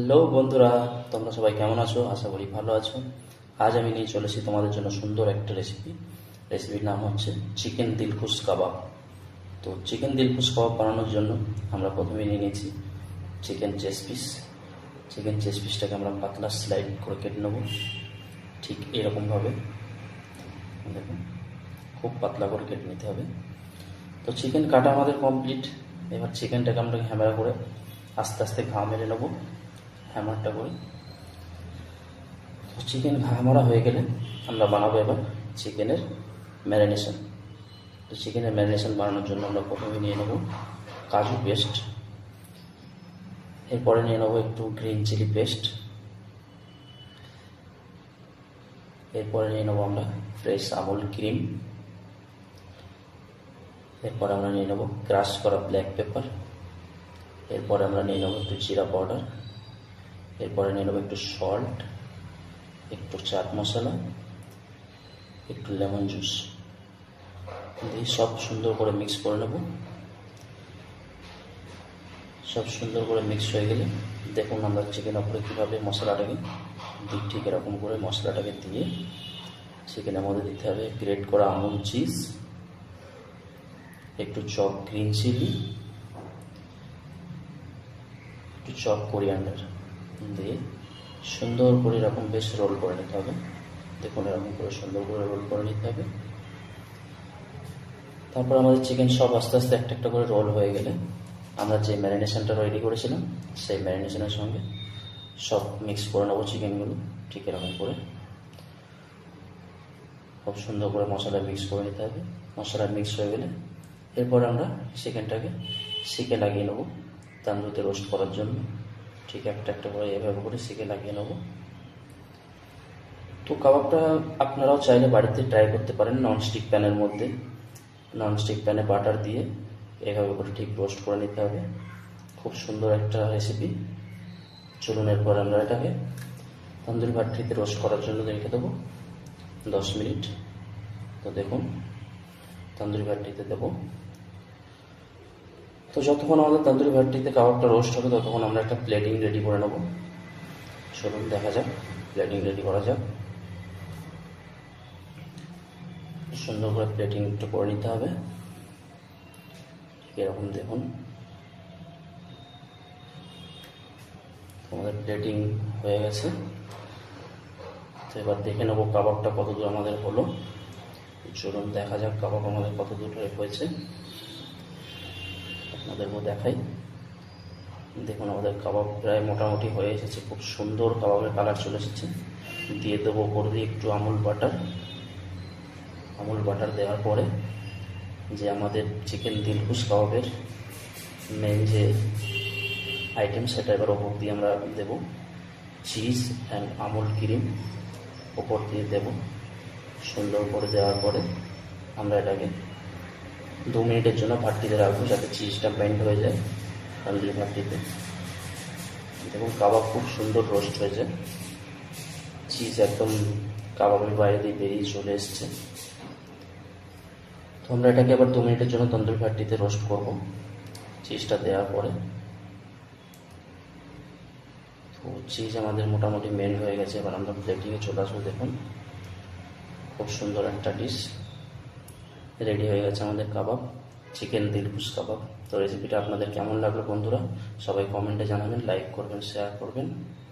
Hello বন্ধুরা, তোমরা সবাই কেমন আছো? আশা করি ভালো আছো। আজ আমি নিয়ে চলেছি তোমাদের জন্য সুন্দর একটা রেসিপির নাম হচ্ছে চিকেন দিলখুশ কাবাব। তো চিকেন দিলখুশ কাবাব বানানোর জন্য আমরা প্রথমে নিয়ে নিয়েছি চিকেন চেস্ট পিসটাকে আমরা পাতলা স্লাইড করে কেটে নেবো, ঠিক এরকমভাবে। দেখুন, খুব পাতলা করে কেটে নিতে হবে। তো চিকেন কাটা আমাদের কমপ্লিট। এবার চিকেনটাকে আমরা হ্যামার করে আস্তে আস্তে ঘা মেরে নেবো, হ্যামারটা করে। তো চিকেন ঘা মারা হয়ে গেলে আমরা বানাবো এবার চিকেনের ম্যারিনেশন। তো চিকেনের ম্যারিনেশন বানানোর জন্য আমরা প্রথমে নিয়ে নেব কাজু পেস্ট, এরপরে নিয়ে নেবো একটু গ্রিন চিলি পেস্ট, এরপরে নিয়ে নেবো আমরা ফ্রেশ আমুল ক্রিম, এরপরে আমরা নিয়ে নেবো ক্রাশ করা ব্ল্যাক পেপার, এরপরে আমরা নিয়ে নেবো একটু জিরা পাউডার, এরপরে নিয়ে নেবো একটু সল্ট, একটু চাট মশলা, একটু লেমন জুস দিয়ে সব সুন্দর করে মিক্স করে নেব। সব সুন্দর করে মিক্স হয়ে গেলে দেখুন আমরা চিকেনের উপরে কীভাবে মশলাটাকে দিই। ঠিক এরকম করে মশলাটাকে দিয়ে চিকেনের মধ্যে দিতে হবে গ্রেট করা আমুল চিজ, একটু চপ গ্রিন চিলি, একটু চপ কোরিয়ান্ডার দিয়ে সুন্দর করে এরকম বেশ রোল করে নিতে হবে। দেখুন এরকম করে সুন্দর করে রোল করে নিতে হবে। তারপর আমাদের চিকেন সব আস্তে আস্তে একটা একটা করে রোল হয়ে গেলে আমরা যে ম্যারিনেশনটা রেডি করেছিলাম সেই ম্যারিনেশনের সঙ্গে সব মিক্স করে নেবো চিকেনগুলো, ঠিক এরকম করে খুব সুন্দর করে মশলা মিক্স করে নিতে হবে। মশলা মিক্স হয়ে গেলে এরপর আমরা চিকেনটাকে শিকে লাগিয়ে নেবো তান্দুরিতে রোস্ট করার জন্য। ঠিক একটা একটা করে এভাবে করে শিকে লাগিয়ে নেবো। তো কাবাবটা আপনারাও চাইলে বাড়িতে ট্রাই করতে পারেন ননস্টিক প্যানের মধ্যে। ননস্টিক প্যানে বাটার দিয়ে এভাবে করে ঠিক রোস্ট করে নিতে হবে। খুব সুন্দর একটা রেসিপি। চলুন এরপর আমরা এটাকে তন্দুরি ভাট্টিতে রোস্ট করার জন্য রেখে দেবো 10 মিনিট। তো দেখুন তন্দুরি ভাট্টিতে দেবো। তো যতক্ষণ আমাদের তন্দুরি ভাট্টিতে কাবাবটা রোস্ট হবে ততক্ষণ আমরা একটা প্লেটিং রেডি করে নেব। চলুন দেখা যাক, প্লেটিং রেডি করা যাক। সুন্দর করে প্লেটিং একটু করে নিতে হবে। এরকম দেখুন আমাদের প্লেটিং হয়ে গেছে। তো এবার দেখে নেবো কাবাবটা কতদূর আমাদের হলো। চলুন দেখা যাক কাবাব আমাদের কতদূর হয়েছে, আপনাদেরকেও দেখাই। দেখুন আমাদের কাবাব প্রায় মোটামুটি হয়ে এসেছে। খুব সুন্দর কাবাবের কালার চলে এসেছে। দিয়ে দেবো ওপর দিয়ে একটু আমুল বাটার দেওয়ার পরে যে আমাদের চিকেন দিলখুশ কাবাবের মেন যে আইটেম সেটা এবার ওপর দিয়ে আমরা দেব চিজ অ্যান্ড আমুল ক্রিম ওপর দিয়ে দেব। সুন্দর করে দেওয়ার পরে আমরা এটাকে 2 মিনিটের জন্য ভাট্টিতে রাখবো যাতে চিজটা ব্লেন্ড হয়ে যায় তন্দুরি ভাট্টিতে। দেখুন কাবাব খুব সুন্দর রোস্ট হয়েছে, চিজ একদম কাবাবের বাইরে দিয়ে বেরিয়ে চলে এসছে। তো আমরা এটাকে আবার 2 মিনিটের জন্য তন্দুরি ভাট্টিতে রোস্ট করব চিজটা দেওয়ার পরে। তো চিজ আমাদের মোটামুটি মেল্ট হয়ে গেছে। এবার আমরা প্লেটিংয়ে চলে আসবো। দেখুন খুব সুন্দর একটা ডিশ রেডি হয়ে গেছে আমাদের কাবাব, চিকেন দিলখুশ কাবাব। তো রেসিপিটা আপনাদের কেমন লাগলো বন্ধুরা সবাই কমেন্টে জানাবেন, লাইক করবেন, শেয়ার করবেন।